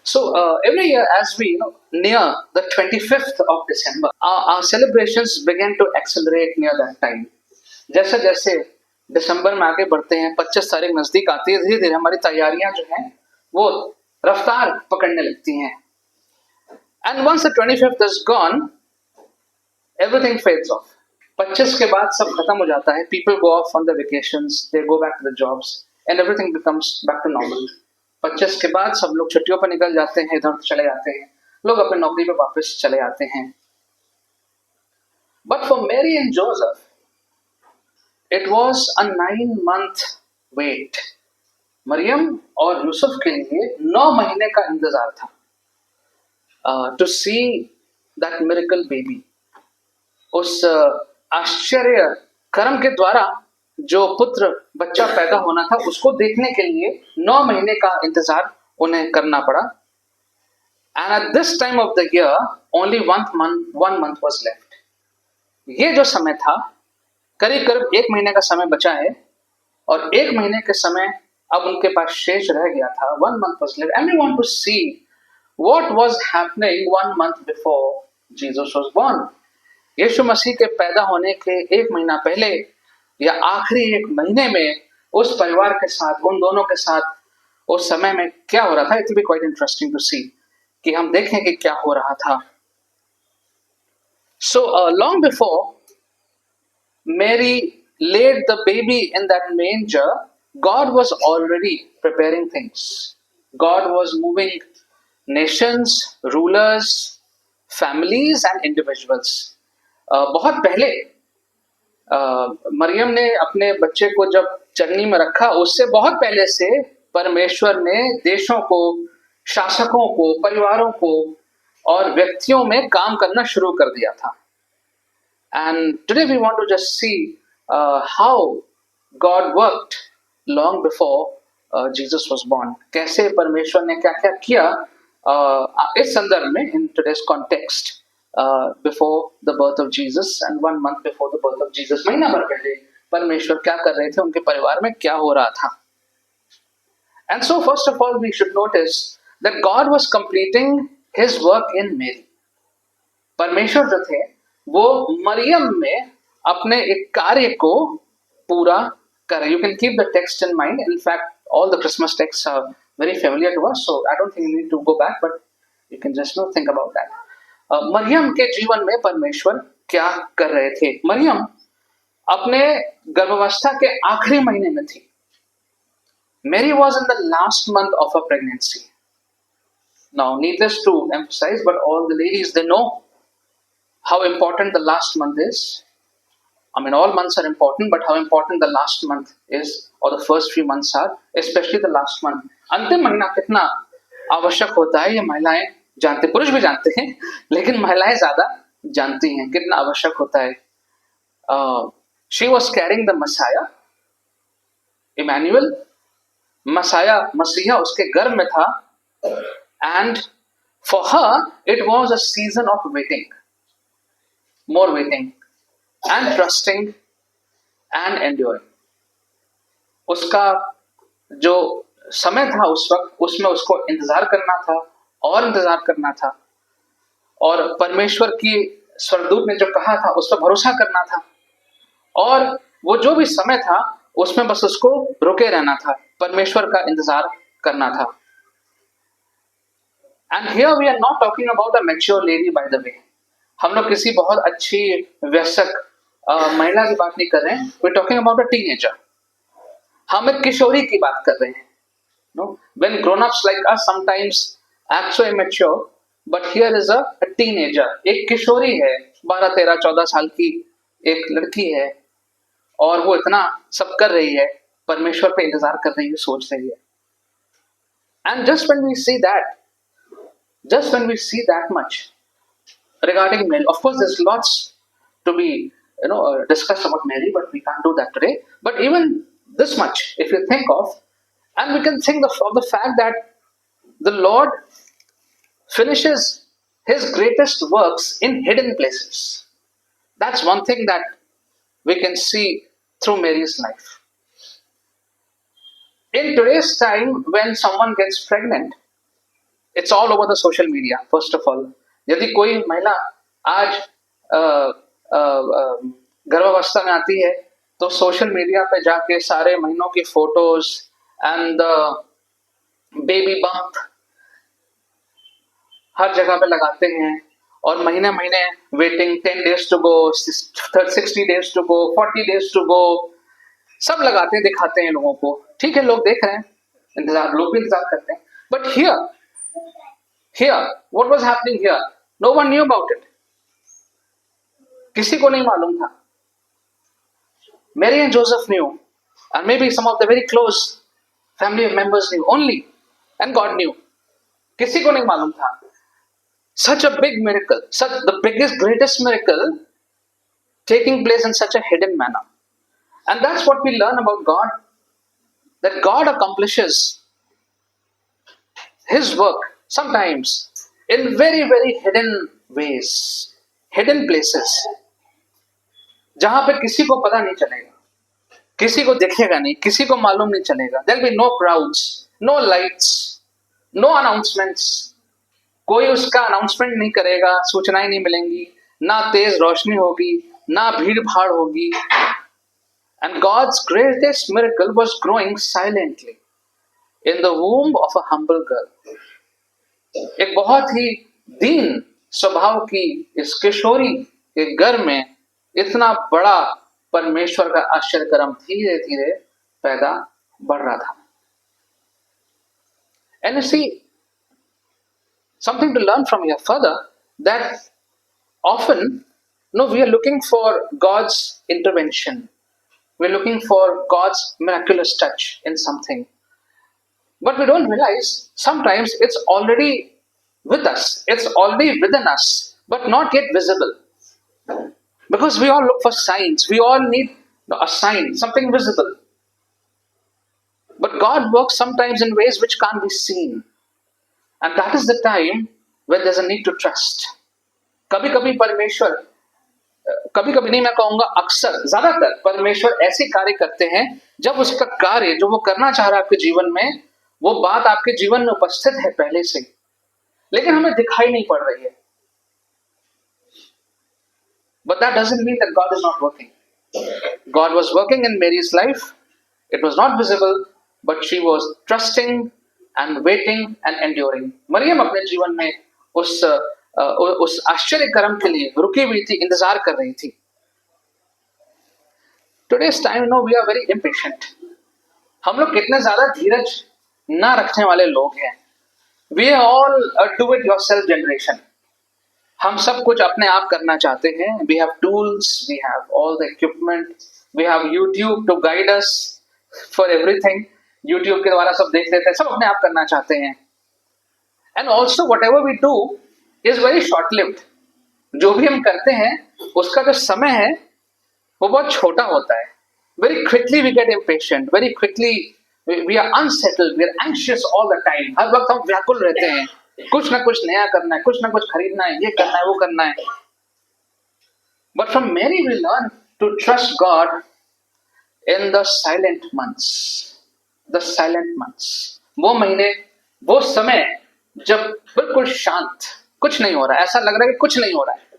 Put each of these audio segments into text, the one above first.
So every year, as we near the 25th of December, our celebrations began to accelerate near that time. जैसे जैसे दिसंबर में आगे बढ़ते हैं, 25 तारीख नजदीक आती है, धीरे धीरे हमारी तैयारियां जो हैं वो रफ्तार पकड़ने लगती हैं. And once the 25th is gone, everything fades off. 25 के बाद सब खत्म हो जाता है. People go off on the vacations, they go back to the jobs, and everything becomes back to normal. 25 के बाद सब लोग छुट्टियों पर निकल जाते हैं, इधर चले जाते हैं, लोग अपनी नौकरी पे वापस चले आते हैं. But for Mary and Joseph, it was a 9-month wait. Maryam और यूसुफ के लिए 9 महीने का इंतजार था. To see that miracle baby. उस आश्चर्य कर्म के द्वारा जो पुत्र बच्चा पैदा होना था उसको देखने के लिए 9 महीने का इंतजार उन्हें करना पड़ा. And at this time of the year, only one month was left. ये जो समय था, करीब करीब 1 महीने का समय बचा है, और 1 महीने के समय अब उनके पास शेष रह गया था. 1 month was left, and we want to see what was happening 1 month before Jesus was born. यीशु मसीह के पैदा होने के 1 महीना पहले या आखिरी 1 महीने में उस परिवार के साथ, उन दोनों के साथ उस समय में क्या हो रहा था. It will be quite interesting to see, कि हम देखें कि क्या हो रहा था. So long before Mary laid the baby in that manger, God was already preparing things. God was moving nations, rulers, families and individuals. बहुत पहले मरियम ने अपने बच्चे को जब चरनी में रखा, उससे बहुत पहले से परमेश्वर ने देशों को, शासकों को, परिवारों को और व्यक्तियों में काम करना शुरू कर दिया था. And today we want to just see how God worked long before Jesus was born. कैसे परमेश्वर ने क्या क्या किया इस संदर्भ में, in today's context, before the birth of Jesus and 1 month before the birth of Jesus. महीना भर पहले परमेश्वर क्या कर रहे थे, उनके परिवार में क्या हो रहा था. And so first of all we should notice that God was completing his work in Mary. परमेश्वर जो थे वो मरियम में अपने एक कार्य को पूरा कर रहे. You can keep the text in mind. In fact, all the Christmas texts are very familiar to us, so I don't think you need to go back, but you can just think about that. Maryam के जीवन में परमेश्वर क्या कर रहे थे. मरियम अपने गर्भावस्था के आखिरी महीने में थी. Mary was in the last month of her pregnancy. Now, needless to emphasize, but all the ladies, they know how important the last month is. I mean, all months are important, but how important the last month is, or the first few months are, especially the last month. अंतिम महीना कितना आवश्यक होता है, ये महिलाएं जानते, पुरुष भी जानते हैं, लेकिन महिलाएं ज्यादा जानती हैं कितना आवश्यक होता है. She was carrying the Messiah, Emmanuel. Messiah, मसीहा उसके गर्भ में था. And for her, it was a season of waiting. More waiting and trusting and enduring. उसका जो समय था उस वक्त, उसमें उसको इंतजार करना था और इंतजार करना था, और परमेश्वर की स्वर्गदूत ने जो कहा था उस पर भरोसा करना था, और वो जो भी समय था उसमें बस उसको रुके रहना था, परमेश्वर का इंतजार करना था. And here we are not talking about a mature lady, by the way. हम लोग किसी बहुत अच्छी वयस्क महिला की बात नहीं कर रहे हैं. We're talking about a teenager. हम एक किशोरी की बात कर रहे हैं. No? When grown-ups like us sometimes act so immature, but here is a teenager. एक किशोरी है, 12, 13, 14 साल की एक लड़की है, और वो इतना सब कर रही है, परमेश्वर पे इंतजार कर रही है, सोच रही है. And just when we see that much regarding Mary, of course there's lots to be discussed about Mary, but we can't do that today. But even this much, if you think of, and we can think of the fact that the Lord finishes his greatest works in hidden places. That's one thing that we can see through Mary's life. In today's time, when someone gets pregnant, it's all over the social media. First of all, यदि कोई महिला आज गर्भावस्था में आती है तो social media पे जाके सारे महीनों की फोटोज एंड बेबी बम्प हर जगह पे लगाते हैं, और महीने महीने waiting, 10 days to go, 60 days to go, 40 days to go, सब लगाते हैं, दिखाते हैं लोगों को। ठीक है, लोग देख रहे हैं, इंतजार, लोग भी इंतजार करते हैं। But here what was happening here, no one knew about it. किसी को नहीं मालूम था। Mary and Joseph knew, and maybe some of the very close family members knew only, and God knew. किसी को नहीं मालूम था। Such a big miracle, such the biggest, greatest miracle taking place in such a hidden manner. And that's what we learn about God, that God accomplishes His work sometimes in very, very hidden ways, hidden places, जहां पे किसी को पता नहीं चलेगा, किसी को दिखेगा नहीं, किसी को मालूम नहीं चलेगा। There'll be no crowds, no lights, no announcements. कोई उसका अनाउंसमेंट नहीं करेगा, सूचनाएं नहीं मिलेंगी, ना तेज रोशनी होगी, ना भीड़ भाड़ होगी। And God's greatest miracle was growing silently in the womb of a humble girl. एक बहुत ही दीन स्वभाव की इस किशोरी के घर में इतना बड़ा परमेश्वर का आश्चर्य कर्म धीरे धीरे पैदा बढ़ रहा था। And you see, something to learn from here further, that often, we are looking for God's intervention. We're looking for God's miraculous touch in something. But we don't realize sometimes it's already with us, it's already within us, but not yet visible. Because we all look for signs, we all need a sign, something visible. But God works sometimes in ways which can't be seen. And that is the time when there's a need to trust. कभी कभी परमेश्वर, कभी कभी नहीं, मैं कहूंगा अक्सर, ज्यादातर परमेश्वर ऐसे कार्य करते हैं जब उसका कार्य जो वो करना चाह रहा है आपके जीवन में, वो बात आपके जीवन में उपस्थित है पहले से, लेकिन हमें दिखाई नहीं पड़ रही है। But that doesn't mean that God is not working. God was working in Mary's life. It was not visible, but she was trusting and waiting and enduring. Maryam अपने जीवन में उस आश्चर्य कर्म के लिए रुकी हुई थी, इंतजार कर रही थी। Today's time, we are very impatient. हम लोग कितने ज्यादा धीरज ना रखने वाले लोग हैं। We are all a do-it-yourself generation. हम सब कुछ अपने आप करना चाहते हैं। We have tools, we have all the equipment, we have YouTube to guide us for everything. YouTube के द्वारा सब देख लेते हैं, सब अपने आप करना चाहते हैं। And also whatever we do is very short-lived. जो भी हम करते हैं उसका जो समय है वो बहुत छोटा होता है। Very quickly we get impatient, very quickly we are unsettled, we are anxious all the time. हर वक्त हम व्याकुल रहते हैं, कुछ ना कुछ नया करना है, कुछ ना कुछ खरीदना है, ये करना है, वो करना है। But from Mary we learn to trust God in the silent months. The silent months. वो महीने, वो समय जब बिल्कुल शांत, कुछ नहीं हो रहा है, ऐसा लग रहा है कि कुछ नहीं हो रहा है,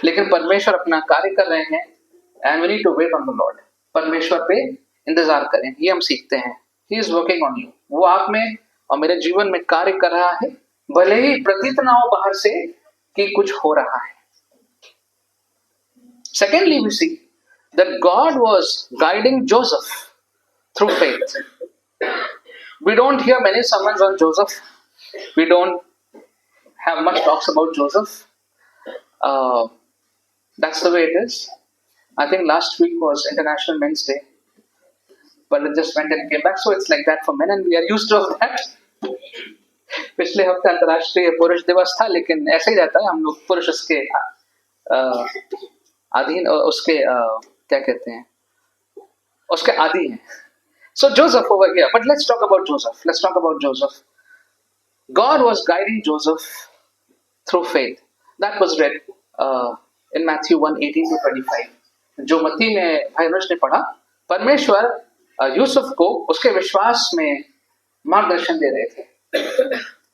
लेकिन परमेश्वर अपना कार्य कर रहे हैं। And we need to wait on the Lord. परमेश्वर पे इंतजार करें, ये हम सीखते हैं। He is working on you. वो आप में और मेरे जीवन में कार्य कर रहा है, भले ही प्रतीत ना हो बाहर से कि कुछ हो रहा है। Secondly, we see that God was guiding Joseph through faith. We don't hear many sermons on Joseph. We don't have much talks about Joseph. That's the way it is. I think last week was International Men's Day, but it just went and came back, so it's like that for men and we are used to that. पिछले हफ्ते अंतर्राष्ट्रीय पुरुष दिवस था, लेकिन ऐसे ही रहता है, हम लोग पुरुष उसके अधीन, उसके क्या कहते हैं, उसके आदि हैं। So Joseph over here, but let's talk about Joseph. Let's talk about Joseph. God was guiding Joseph through faith. That was read in Matthew 1:18-25. जो मत्ती में भाई अनुज ने पढ़ा, परमेश्वर यूसुफ को उसके विश्वास में मार्गदर्शन दे रहे थे।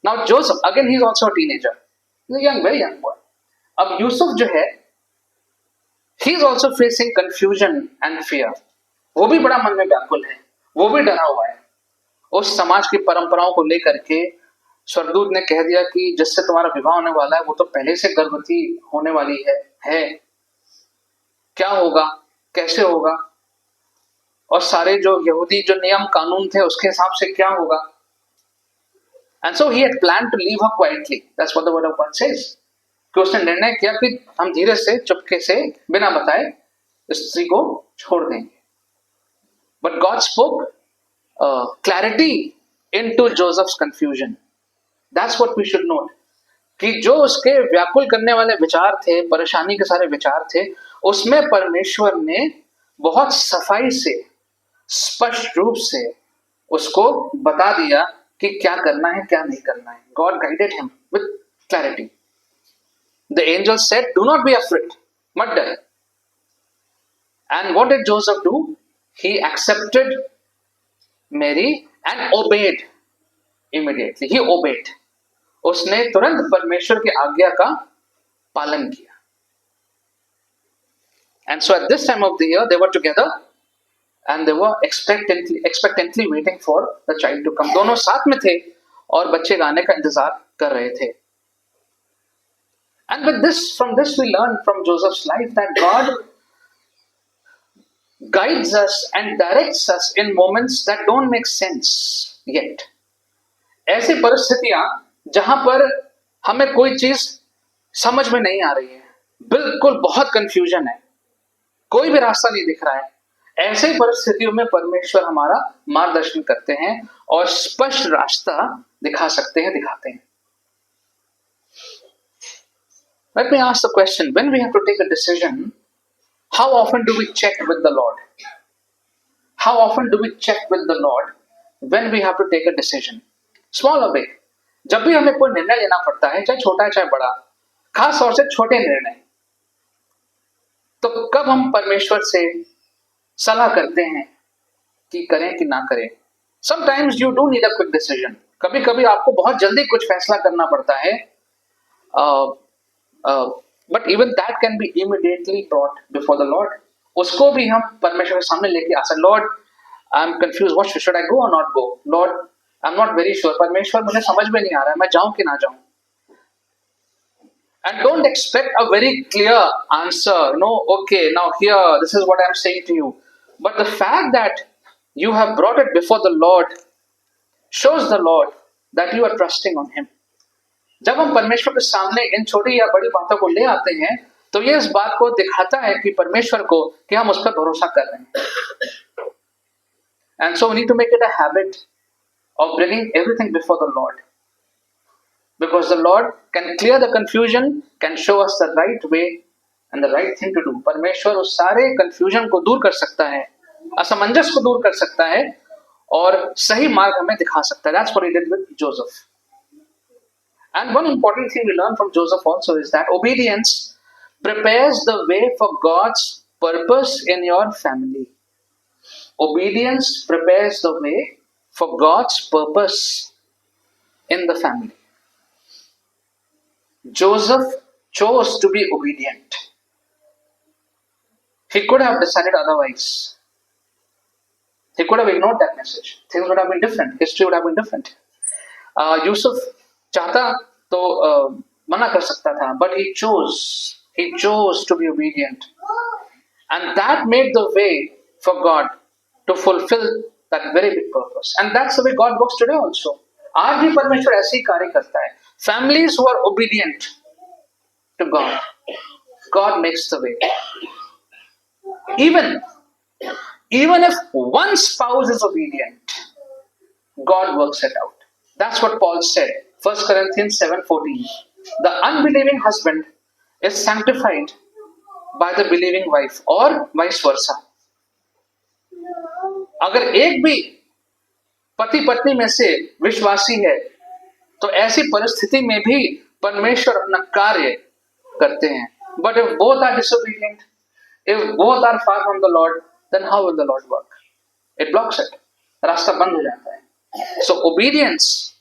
Now Joseph again he is also a teenager, young, very young boy. अब यूसुफ जो है, he is also facing confusion and fear. वो भी बड़ा मन में व्याकुल है, वो भी डरा हुआ है. उस समाज की परंपराओं को लेकर के स्वर्गदूत ने कह दिया कि जिससे तुम्हारा विवाह होने वाला है वो तो पहले से गर्भवती होने वाली है. क्या होगा, कैसे होगा, और सारे जो यहूदी जो नियम कानून थे उसके हिसाब से क्या होगा. And so she had planned to leave her quietly. That's what the word of God says. कि उसने निर्णय किया कि हम धीरे से, चुपके से, बिना बताए स्त्री को छोड़ देंगे. But God spoke clarity into Joseph's confusion. That's what we should note. कि जो उसके व्याकुल करने वाले विचार थे, परेशानी के सारे विचार थे, उसमें परमेश्वर ने बहुत सफाई से, स्पष्ट रूप से उसको बता दिया कि क्या करना है, क्या नहीं करना है. God guided him with clarity. The angel said, do not be afraid, मत डर. And what did Joseph do? He accepted Mary and obeyed immediately. He obeyed. उसने तुरंत परमेश्वर की आज्ञा का पालन किया. And so at this time of the year, they were together and they were expectantly waiting for the child to come. दोनों साथ में थे और बच्चे का आने का इंतजार कर रहे थे. And with this, from this we learn from Joseph's life that God guides us and directs us in moments that don't make sense yet. ऐसी परिस्थितियां जहां पर हमें कोई चीज समझ में नहीं आ रही है, बिल्कुल बहुत कंफ्यूजन है, कोई भी रास्ता नहीं दिख रहा है, ऐसे परिस्थितियों में परमेश्वर हमारा मार्गदर्शन करते हैं और स्पष्ट रास्ता दिखा सकते हैं, दिखाते हैं. Let me ask the question, when we have to take a decision, how often do we check with the Lord? How often do we check with the Lord when we have to take a decision? Small or big. जब भी हमें कोई निर्णय लेना पड़ता है, चाहे छोटा है चाहे बड़ा, खास तौर से छोटे निर्णय, तो कब हम परमेश्वर से सलाह करते हैं कि करें कि ना करें. Sometimes you do need a quick decision. कभी कभी आपको बहुत जल्दी कुछ फैसला करना पड़ता है, but even that can be immediately brought before the Lord. उसको भी हम परमेश्वर के सामने लेके आ सकते. Lord, I'm confused. What should I go or not go? Lord, I'm not very sure. परमेश्वर मुझे समझ में नहीं आ रहा है, मैं जाऊं कि ना जाऊं. And don't expect a very clear answer. No, okay, now here, this is what I'm saying to you. But the fact that you have brought it before the Lord shows the Lord that you are trusting on Him. जब हम परमेश्वर के सामने इन छोटी या बड़ी बातों को ले आते हैं, तो ये इस बात को दिखाता है कि परमेश्वर को कि हम उस पर भरोसा कर रहे हैं. And so we need to make it a habit of bringing everything before the Lord, because the Lord can clear the confusion, can show us the right way and the right thing to do. परमेश्वर उस सारे confusion को दूर कर सकता है, असमंजस को दूर कर सकता है और सही मार्ग हमें दिखा सकता है. That's what he did with Joseph. And one important thing we learn from Joseph also is that obedience prepares the way for God's purpose in your family. Obedience prepares the way for God's purpose in the family. Joseph chose to be obedient. He could have decided otherwise. He could have ignored that message. Things would have been different. History would have been different. Yusuf चाहता तो मना कर सकता था, but he chose to be obedient, and that made the way for God to fulfill that very big purpose. And that's the way God works today also. आज भी परमेश्वर ऐसे ही कार्य करता है. Families who are obedient to God, God makes the way. Even if one spouse is obedient, God works it out. That's what Paul said, 1 Corinthians 7:14. The unbelieving husband is sanctified by the believing wife, or vice versa. अगर एक भी पति पत्नी में से विश्वासी है, तो ऐसी परिस्थिति में भी परमेश्वर अपना कार्य करते हैं. But if both are disobedient, if both are far from the Lord, then how will the Lord work? It blocks it. रास्ता बंद हो जाता है. So obedience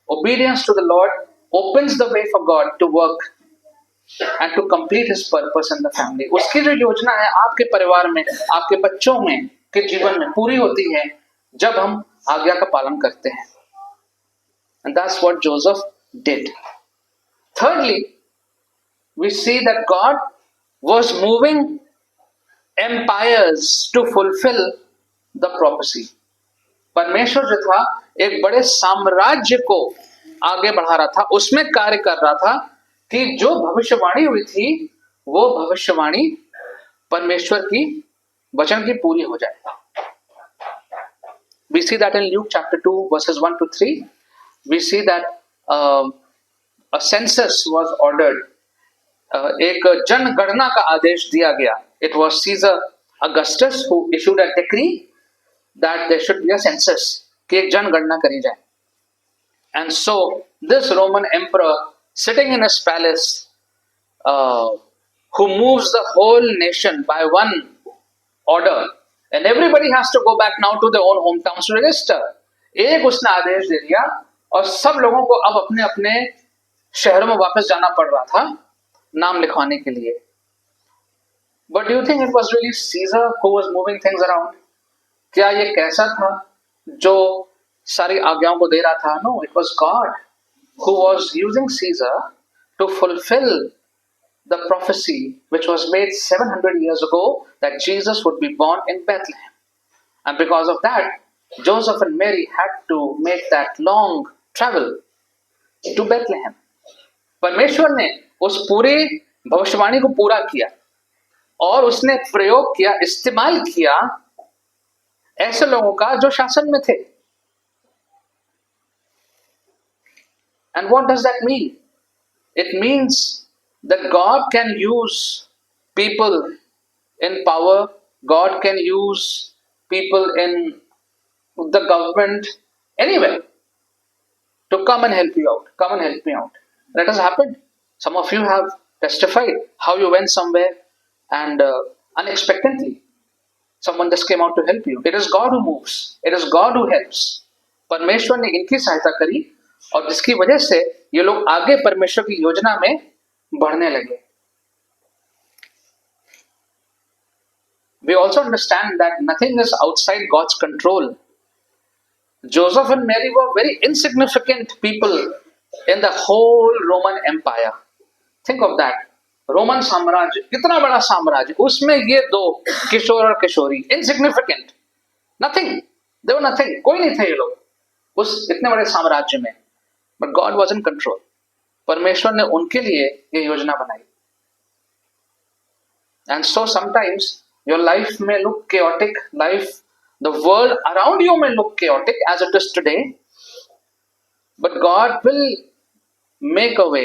Obedience to the Lord opens the way for God to work and to complete His purpose in the family. उसकी जो योजना है आपके परिवार में, आपके बच्चों में, के जीवन में पूरी होती है जब हम आज्ञा का पालन करते हैं. And that's what Joseph did. Thirdly, we see that God was moving empires to fulfill the prophecy. परमेश्वर जो था एक बड़े साम्राज्य को आगे बढ़ा रहा था, उसमें कार्य कर रहा था कि जो भविष्यवाणी हुई थी वो भविष्यवाणी परमेश्वर की वचन की पूरी हो जाए. We see that in Luke chapter 2 verses 1 to 3. We see that a census was ordered. एक जनगणना का आदेश दिया गया. It was Caesar Augustus who issued a decree that there should be a census, कि एक जनगणना करी जाए. And so this Roman emperor sitting in his palace, who moves the whole nation by one order, and everybody has to go back now to their own hometowns to register. एक उसने आदेश दे दिया और सब लोगों को अब अपने अपने शहरों में वापस जाना पड़ रहा था नाम लिखवाने के लिए. But do you think it was really Caesar who was moving things around? क्या ये कैसा था जो सारी आज्ञाओं को दे रहा था? No, it was God who was using Caesar to fulfill the prophecy which was made 700 years ago that Jesus would be born in Bethlehem. And because of that, Joseph and Mary had to make that long travel to Bethlehem. परमेश्वर ने उस पूरी भविष्यवाणी को पूरा किया और उसने प्रयोग किया, इस्तेमाल किया ऐसे लोगों का जो शासन में थे. And what does that mean? It means that God can use people in power, God can use people in the government, anywhere, to come and help you out. Come and help me out. That has happened. Some of you have testified how you went somewhere and unexpectedly someone just came out to help you. It is God who moves. It is God who helps. परमेश्वर ने इनकी सहायता करी और जिसकी वजह से ये लोग आगे परमेश्वर की योजना में बढ़ने लगे. We also understand that nothing is outside God's control. Joseph and Mary were very insignificant people in the whole Roman Empire. Think of that. Roman साम्राज्य, कितना बड़ा साम्राज्य, उसमें ये दो किशोर और किशोरी, इनसिग्निफिकेंट, नथिंग, दे वर नथिंग, कोई नहीं थे ये लोग उस इतने बड़े साम्राज्य में. But God was in control. परमेश्वर ने उनके लिए ये योजना बनाई. And so sometimes your life में look chaotic, life, the world around you में look chaotic as it is today, but God will make a way.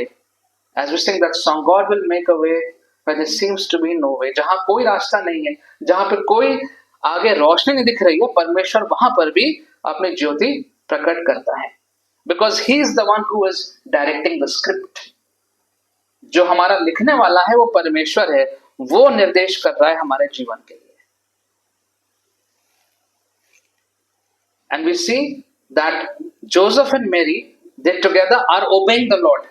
As we sing that song, God will make a way where there seems to be no way. जहां कोई रास्ता नहीं है, जहां पे कोई आगे रोशनी नहीं दिख रही है, परमेश्वर वहां पर भी अपनी ज्योति प्रकट करता है. Because He is the one who is directing the script. जो हमारा लिखने वाला है वो परमेश्वर है, वो निर्देश कर रहा है हमारे जीवन के लिए. And we see that Joseph and Mary, they together are obeying the Lord.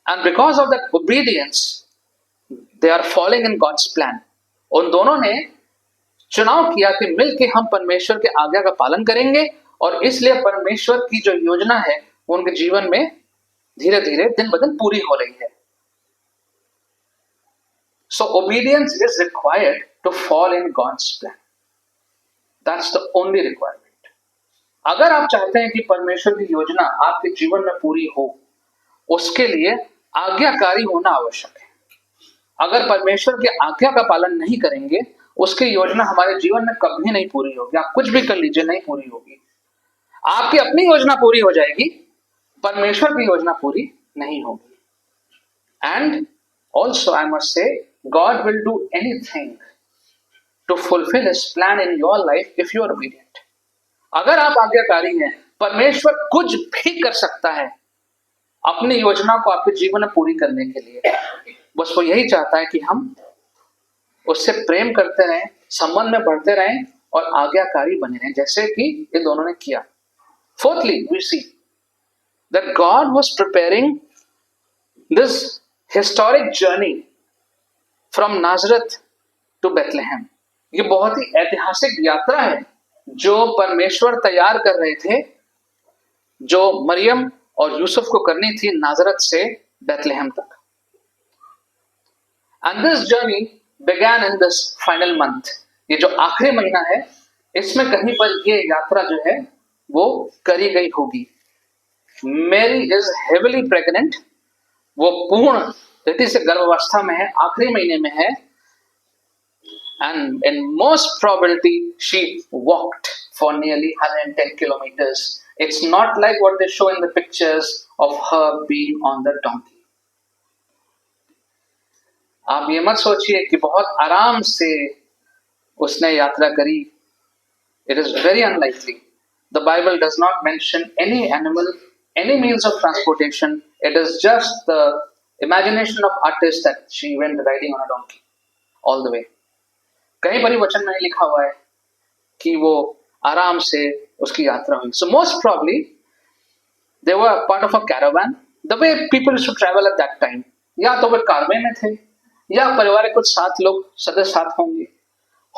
And because of that obedience, they are falling in God's plan. उन दोनों ने चुनाव किया कि मिलके हम परमेश्वर के आज्ञा का पालन करेंगे और इसलिए परमेश्वर की जो योजना है वो उनके जीवन में धीरे धीरे दिन ब दिन पूरी हो रही है. So obedience is required to fall in God's plan. That's the only requirement. अगर आप चाहते हैं कि परमेश्वर की योजना आपके जीवन में पूरी हो, उसके लिए आज्ञाकारी होना आवश्यक है. अगर परमेश्वर के आज्ञा का पालन नहीं करेंगे, उसकी योजना हमारे जीवन में कभी नहीं पूरी होगी. आप कुछ भी कर लीजिए, नहीं पूरी होगी. आपकी अपनी योजना पूरी हो जाएगी, परमेश्वर की योजना पूरी नहीं होगी. And also I must say, God will do anything to fulfil his plan in your life if you are obedient. अगर आप आज्ञाकारी हैं, परमेश्वर कुछ भी कर सकता है अपनी योजना को आपके जीवन में पूरी करने के लिए. बस वो यही चाहता है कि हम उससे प्रेम करते रहें, संबंध में बढ़ते रहें और आज्ञाकारी बने रहें, जैसे कि ये दोनों ने किया. Fourthly, we see that God was preparing this historic journey from Nazareth to Bethlehem. ये बहुत ही ऐतिहासिक यात्रा है जो परमेश्वर तैयार कर रहे थे, जो मरियम और यूसुफ को करनी थी नाजरत से बेथलेहम तक. And this journey began in this final month. ये जो आखिरी महीना है, इसमें कहीं पर ये यात्रा जो है वो करी गई होगी. Mary is heavily pregnant. वो पूर्ण रीति से गर्भावस्था में है, आखिरी महीने में है. And in most probability she walked for nearly 110 kilometers. It's not like what they show in the pictures of her being on the donkey. आप ये मत सोचिए कि बहुत आराम से उसने यात्रा करी. It is very unlikely. The Bible does not mention any animal, any means of transportation. It is just the imagination of artists that she went riding on a donkey all the way. कहीं पर वचन में लिखा हुआ है कि वो आराम से उसकी यात्रा हुई. So most probably they were part of a caravan. The way people used to travel at that time. या तो वे कारवे में थे या परिवार के कुछ साथ लोग सदस्य साथ होंगे.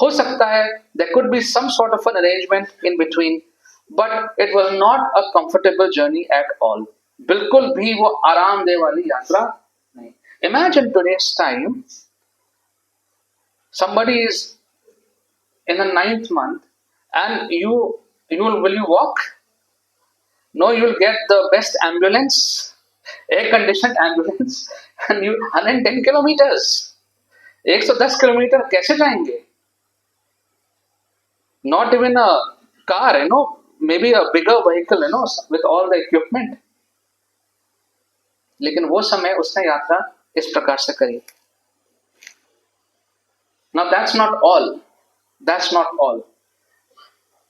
हो सकता है there could be some sort of an arrangement in between, but it was not a comfortable journey at all. बिल्कुल भी वो आरामदेह वाली यात्रा नहीं. Imagine today's time, somebody is in the 9th month and will you walk? No, you will get the best ambulance, air conditioned ambulance, and you 110 kilometers. 110 kilometre कैसे जाएंगे? Not even a car, maybe a bigger vehicle, with all the equipment. लेकिन वो समय उसने यात्रा इस प्रकार से करी. Now that's not all. That's not all.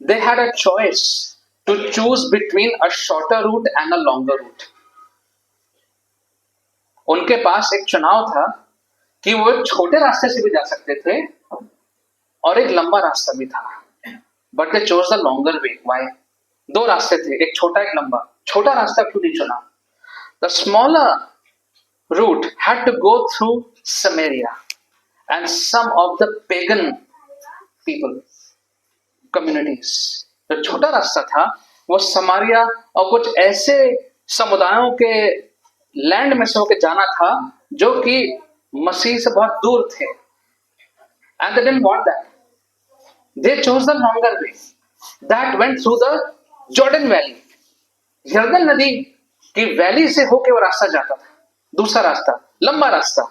They had a choice to choose between a shorter route and a longer route. उनके पास एक चुनाव था कि वो छोटे रास्ते से भी जा सकते थे और एक लंबा रास्ता भी था. But they chose the longer way. Why? दो रास्ते थे, एक छोटा एक लंबा. छोटा रास्ता क्यों नहीं चुना? The smaller route had to go through Samaria and some of the pagan people, communities. जो छोटा रास्ता था वो समारिया और कुछ ऐसे समुदायों के लैंड में से होकर जाना था जो कि मसीह से बहुत दूर थे. And they didn't want that. They chose the longer way that went through the Jordan Valley. यर्दन नदी की वैली से होके वो रास्ता जाता था, दूसरा रास्ता, लंबा रास्ता.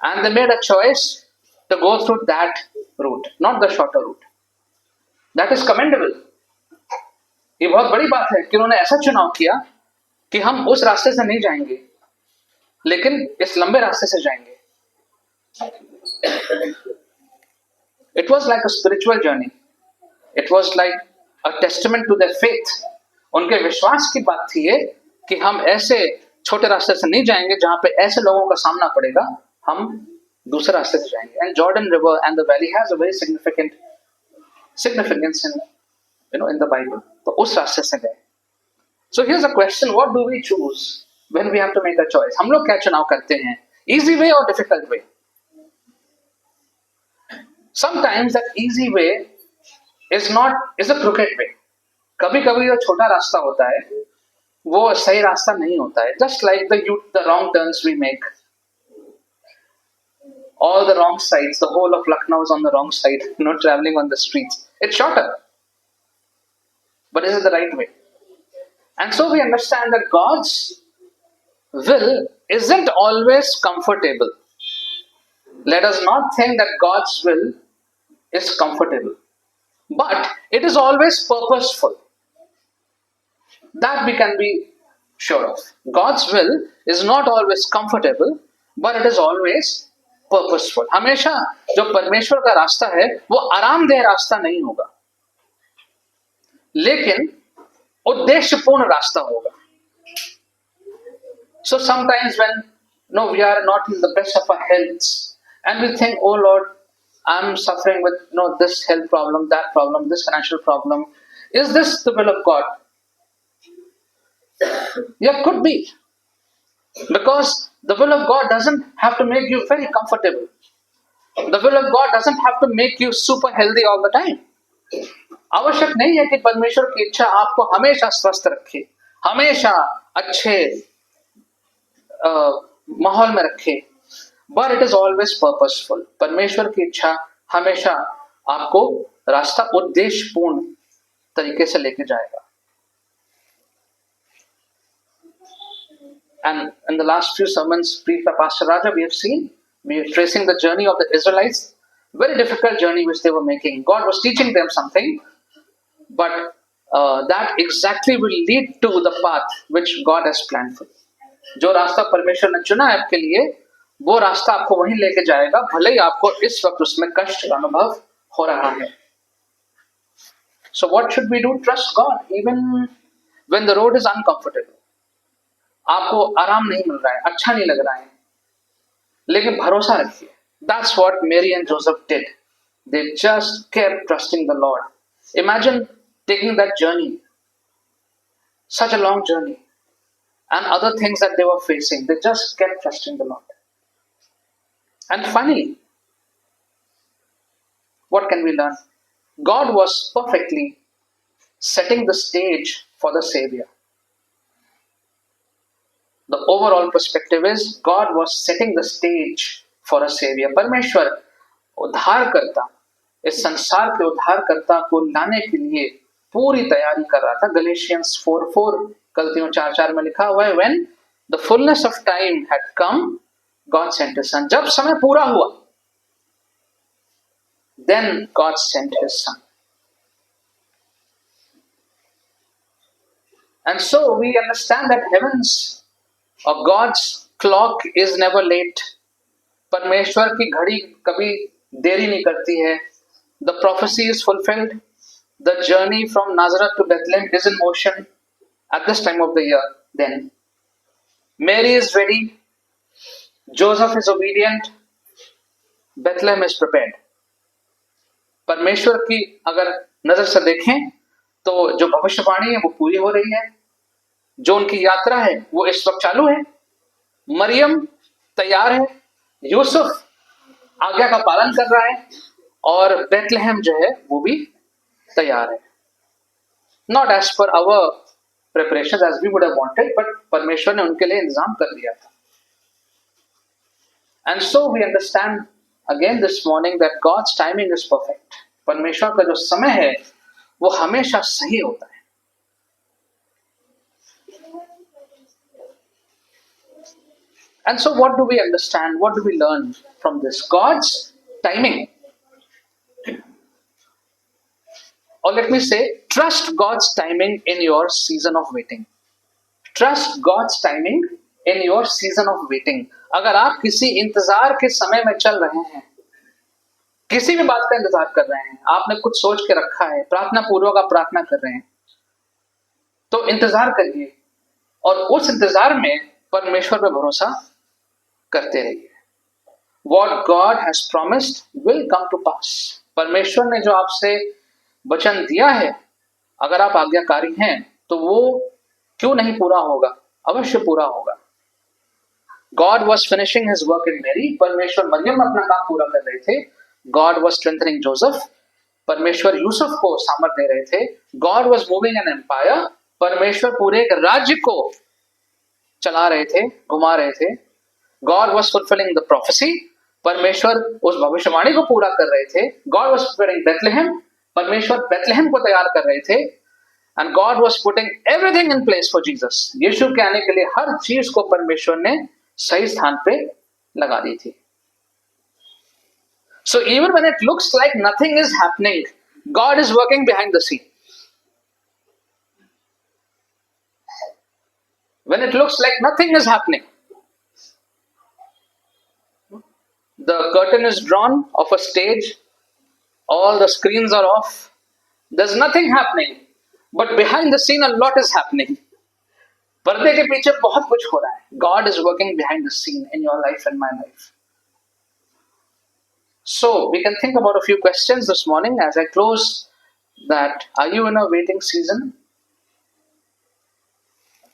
And they made a choice to go through that route, not the shorter route. That is commendable. ये बहुत बड़ी बात है कि उन्होंने ऐसा चुनाव किया कि हम उस रास्ते से नहीं जाएंगे लेकिन इस लंबे रास्ते से जाएंगे. It was like a spiritual journey. It was like a testament to their faith. उनके विश्वास की बात थी ये कि हम ऐसे छोटे रास्ते से नहीं जाएंगे जहां पे ऐसे लोगों का सामना पड़ेगा, हम दूसरे रास्ते से जाएंगे. And Jordan River and the valley has a very significance in the Bible. तो उस रास्ते से गए. So here's a question: what do we choose when we have to make a choice? हम लोग क्या चुनाव करते हैं? Easy way or difficult way? Sometimes that easy way is a crooked way. कभी कभी जो छोटा रास्ता होता है वो सही रास्ता नहीं होता है. Just like the wrong turns we make, all the wrong sides, the whole of Lucknow is on the wrong side, traveling on the streets. It's shorter, but is it the right way? And so we understand that God's will isn't always comfortable. Let us not think that God's will is comfortable, but it is always purposeful. That we can be sure of. God's will is not always comfortable, but it is always purposeful. हमेशा जो परमेश्वर का रास्ता है वो आरामदेह रास्ता नहीं होगा, लेकिन उद्देश्यपूर्ण रास्ता होगा. So sometimes when we are not in the best of our health and we think, oh Lord, I'm suffering with this health problem, that problem, this financial problem. Is this the will of God? Yeah, could be. Because the will of God doesn't have to make you very comfortable. The will of God doesn't have to make you super healthy all the time. आवश्यक नहीं है कि परमेश्वर की इच्छा आपको हमेशा स्वस्थ रखे, हमेशा अच्छे माहौल में रखे, but it is always purposeful. परमेश्वर की इच्छा हमेशा आपको रास्ता उद्देश्यपूर्ण तरीके से लेके जाएगा. And in the last few sermons preached by Pastor Raja, we are tracing the journey of the Israelites, very difficult journey which they were making. God was teaching them something, but that exactly will lead to the path which God has planned for you. जो रास्ता परमेश्वर ने चुना है आपके लिए, वो रास्ता आपको वहीं लेके जाएगा, भले ही आपको इस वक्त उसमें कष्ट का अनुभव हो रहा है. So what should we do? Trust God even when the road is uncomfortable. आपको आराम नहीं मिल रहा है, अच्छा नहीं लग रहा है, लेकिन भरोसा रखिए. That's what Mary and Joseph did. They just kept trusting the Lord. Imagine taking that journey, such a long journey, and other things that they were facing. They just kept trusting the Lord. And finally, what can we learn? God was perfectly setting the stage for the Savior. The overall perspective is God was setting the stage for a Savior. परमेश्वर उद्धारकर्ता, इस संसार के उद्धारकर्ता को लाने के लिए पूरी तैयारी कर रहा था. गलेशियंस 4:4, गलतियों 4:4 में लिखा हुआ है, when the fullness of time had come, God sent His Son. जब समय पूरा हुआ, then God sent His Son. And so we understand that heaven's or God's clock is never late. परमेश्वर की घड़ी कभी देरी नहीं करती है. The prophecy is fulfilled. The journey from Nazareth to Bethlehem is in motion at this time of the year. Then Mary is ready. Joseph is obedient. Bethlehem is prepared. परमेश्वर की अगर नजर से देखें तो जो भविष्यवाणी है वो पूरी हो रही है. जो उनकी यात्रा है वो इस वक्त चालू है. मरियम तैयार है, यूसुफ आज्ञा का पालन कर रहा है, और बेथलेहम जो है वो भी तैयार है. Not as per our preparation as we would have wanted, but परमेश्वर ने उनके लिए इंतजाम कर दिया था. And so we understand again this morning that God's timing is perfect. परमेश्वर का जो समय है वो हमेशा सही होता है. And so what do we understand? What do we learn from this? God's timing. Or let me say, trust God's timing in your season of waiting. Trust God's timing in your season of waiting. अगर आप किसी इंतजार के समय में चल रहे हैं, किसी भी बात का इंतजार कर रहे हैं, आपने कुछ सोच के रखा है, प्रार्थना पूर्वक आप प्रार्थना कर रहे हैं, तो इंतजार करिए और उस इंतजार में परमेश्वर पे भरोसा करते रहिए. What God has promised will come to pass. परमेश्वर ने जो आपसे वचन दिया है, अगर आप आज्ञाकारी हैं तो वो क्यों नहीं पूरा होगा, अवश्य पूरा होगा. God was finishing His work in Mary. परमेश्वर मरियम में अपना काम पूरा कर रहे थे. God was strengthening Joseph. परमेश्वर यूसुफ को सामर्थ दे रहे थे. God was moving an empire. परमेश्वर पूरे एक राज्य को चला रहे थे, घुमा रहे थे. God was fulfilling the prophecy. परमेश्वर उस भविष्यवाणी को पूरा कर रहे थे. God was preparing Bethlehem. परमेश्वर बेथलेहम को तैयार कर रहे थे. And God was putting everything in place for Jesus. यीशु के आने के लिए हर चीज को परमेश्वर ने सही स्थान पे लगा दी थी. So even when it looks like nothing is happening, God is working behind the scene. When it looks like nothing is happening, the curtain is drawn of a stage, all the screens are off, there's nothing happening, but behind the scene a lot is happening. पर्दे के पीछे बहुत कुछ हो रहा है. God is working behind the scene in your life and my life. So we can think about a few questions this morning as I close. That are you in a waiting season?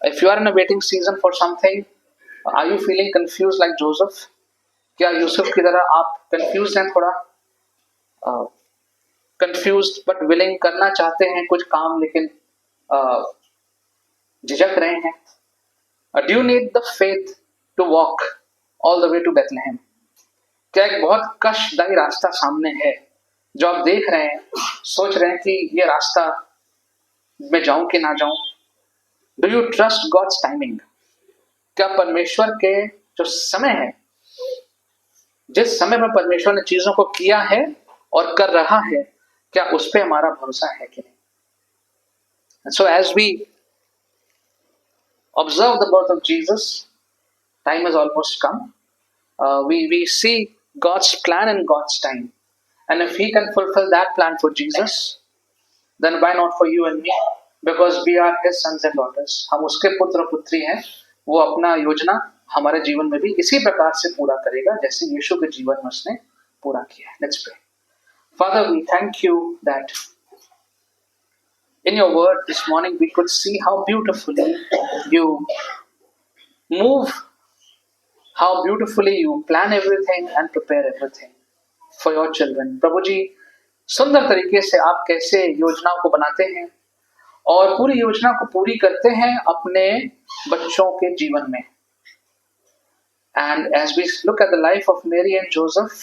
If you are in a waiting season for something, are you feeling confused like Joseph? क्या यूसुफ की तरह आप confuse हैं, थोड़ा confused but willing, करना चाहते हैं कुछ काम लेकिन झिझक रहे हैं? Do you need the faith to walk all the way to Bethlehem? क्या एक बहुत कष्टदायी रास्ता सामने है जो आप देख रहे हैं, सोच रहे हैं कि ये रास्ता मैं जाऊं कि ना जाऊं? Do you trust God's timing? क्या परमेश्वर के जो समय है, जिस समय में परमेश्वर ने चीजों को किया है और कर रहा है, क्या उस पर हमारा भरोसा है कि नहीं? So as we observe the birth of Jesus, time is almost come. We see God's plan and God's time, and if He can fulfill that plan for Jesus, then why not for you and me? Because we are His sons and daughters. हम उसके पुत्र पुत्री हैं. वो अपना योजना हमारे जीवन में भी इसी प्रकार से पूरा करेगा जैसे यीशु के जीवन में उसने पूरा किया है. Let's pray. Father, we thank you that in your word this morning we could see how beautifully you move, how beautifully you plan everything and prepare everything for your children. प्रभु जी, सुंदर तरीके से आप कैसे योजनाओं को बनाते हैं और पूरी योजना को पूरी करते हैं अपने बच्चों के जीवन में. And as we look at the life of Mary and Joseph,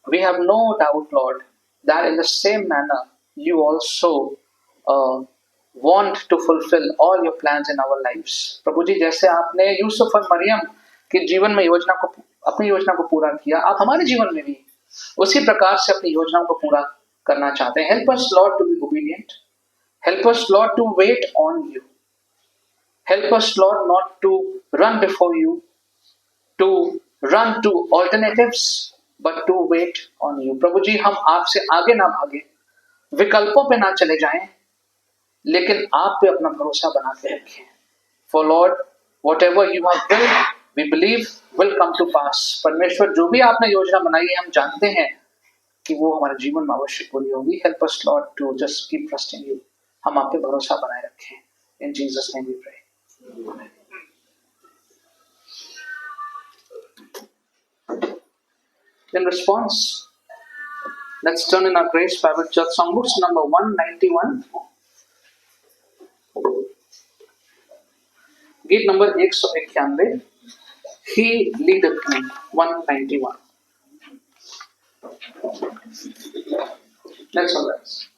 we have no doubt, Lord, that in the same manner you also want to fulfill all your plans in our lives. प्रभु जी, जैसे आपने यूसुफ और मरियम के जीवन में अपनी योजना को पूरा किया, आप हमारे जीवन में भी उसी प्रकार से अपनी योजनाओं को पूरा करना चाहते हैं. Help us, Lord, to be obedient. Help us, Lord, to wait on you. Help us, Lord, not to run before you, to run to alternatives, but to wait on you. प्रभु जी, हम आपसे आगे ना भागे, विकल्पों पे ना चले जाएं, लेकिन आप पे अपना भरोसा बना के रखें. For Lord, whatever you have built, we believe will come to pass. परमेश्वर, जो भी आपने योजना बनाई है, हम जानते हैं कि वो हमारे जीवन में अवश्य पूरी होगी. Help us, Lord, to just keep trusting you. हम आप पे भरोसा बनाए रखें. In Jesus' name we pray. Amen. In response, let's turn in our Grace Bible Church Songbooks number 191. गीत number 191, He leadeth me, 191. Let's all rise.